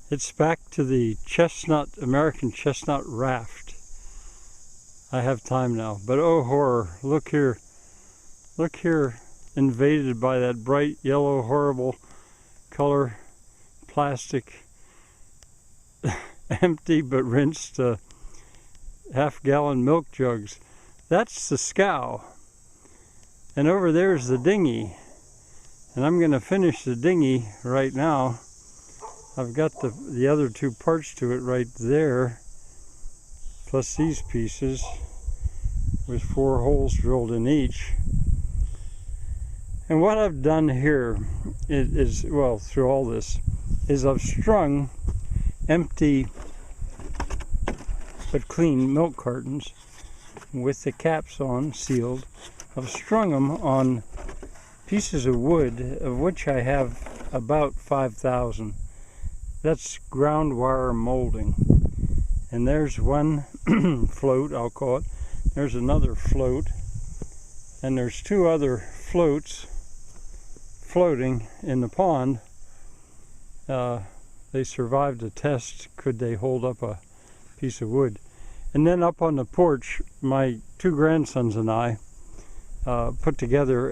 It's back to the chestnut, American chestnut raft. I have time now, but oh horror, look here, invaded by that bright yellow horrible color plastic, empty but rinsed half-gallon milk jugs. That's the Scow, and over there's the Dinghy, and I'm going to finish the Dinghy right now. I've got the other two parts to it right there, plus these pieces with 4 holes drilled in each. And what I've done here is, well, through all this, is I've strung empty but clean milk cartons with the caps on, sealed. I've strung them on pieces of wood, of which I have about 5,000. That's ground wire molding. And there's one float, I'll call it. There's another float. And there's 2 other floats floating in the pond. They survived a test. Could they hold up a piece of wood? And then up on the porch, my 2 grandsons and I put together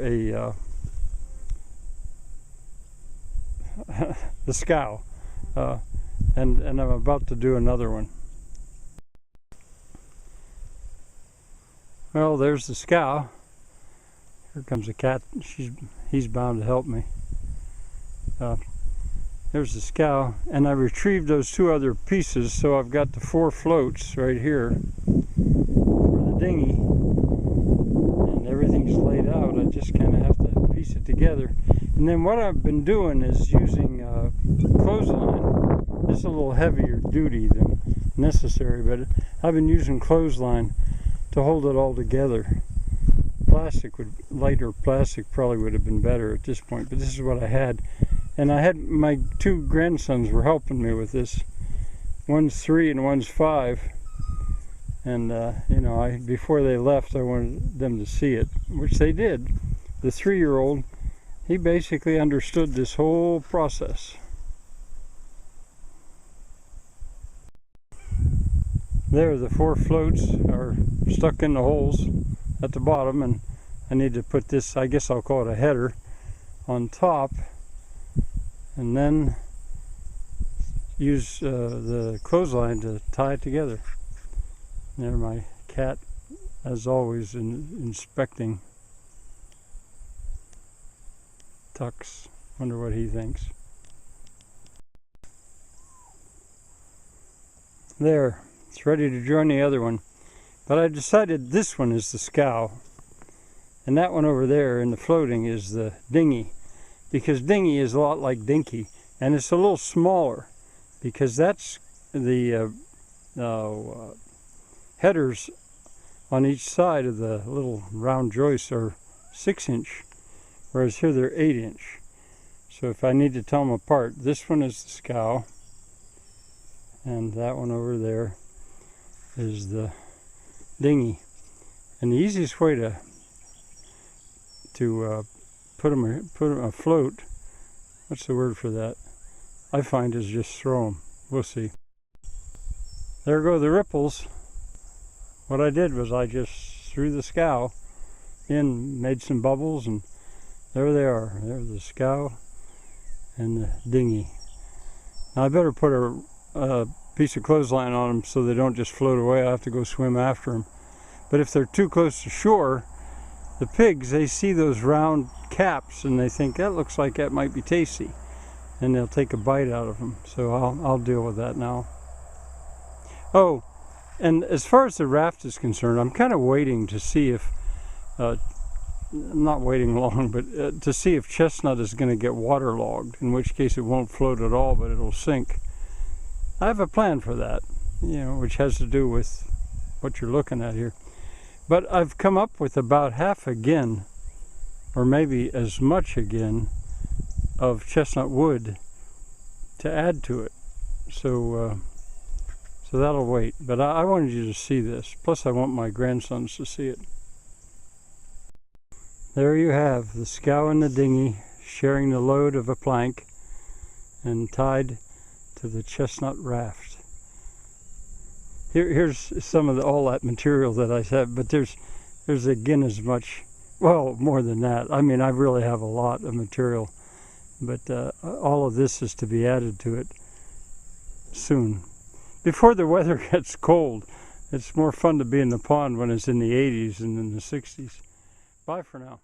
the Scow. And I'm about to do another one. Well, there's the Scow. Here comes a cat. He's bound to help me. There's the Scow, and I retrieved those 2 other pieces, so I've got the 4 floats right here for the Dinghy, and everything's laid out. I just kind of have to piece it together. And then what I've been doing is using clothesline. This is a little heavier duty than necessary, but I've been using clothesline to hold it all together. Lighter plastic probably would have been better at this point, but this is what I had. And I had my 2 grandsons were helping me with this. One's 3 and one's 5. And you know, before they left, I wanted them to see it, which they did. The 3-year-old, he basically understood this whole process. There, the 4 floats are stuck in the holes at the bottom, and I need to put this, I guess I'll call it a header, on top, and then use the clothesline to tie it together. There, my cat, as always, inspecting Tux. Wonder what he thinks. There, it's ready to join the other one. But I decided this one is the Scow, and that one over there in the floating is the Dinghy, because Dinghy is a lot like Dinky, and it's a little smaller because that's the headers on each side of the little round joists are 6-inch, whereas here they're 8-inch. So if I need to tell them apart, this one is the Scow, and that one over there is the Dinghy. And the easiest way to put them afloat, what's the word for that, I find, is just throw them. We'll see. There go the ripples. What I did was I just threw the Scow in, made some bubbles, and there they are. There's the Scow and the Dinghy. Now I better put a piece of clothesline on them so they don't just float away. I have to go swim after them. But if they're too close to shore, the pigs, they see those round caps and they think that looks like that might be tasty, and they'll take a bite out of them. So I'll deal with that now. Oh, and as far as the raft is concerned, I'm kind of waiting to see if I'm not waiting long, but to see if Chestnut is going to get waterlogged, in which case it won't float at all, but it'll sink. I have a plan for that, you know, which has to do with what you're looking at here. But I've come up with about half again, or maybe as much again, of chestnut wood to add to it. So that'll wait. But I wanted you to see this. Plus I want my grandsons to see it. There you have the Scow and the Dinghy sharing the load of a plank and tied to the Chestnut Raft. Here's some of all that material that I have, but there's again as much, well, more than that. I mean, I really have a lot of material, but all of this is to be added to it soon. Before the weather gets cold, it's more fun to be in the pond when it's in the 80s and in the 60s. Bye for now.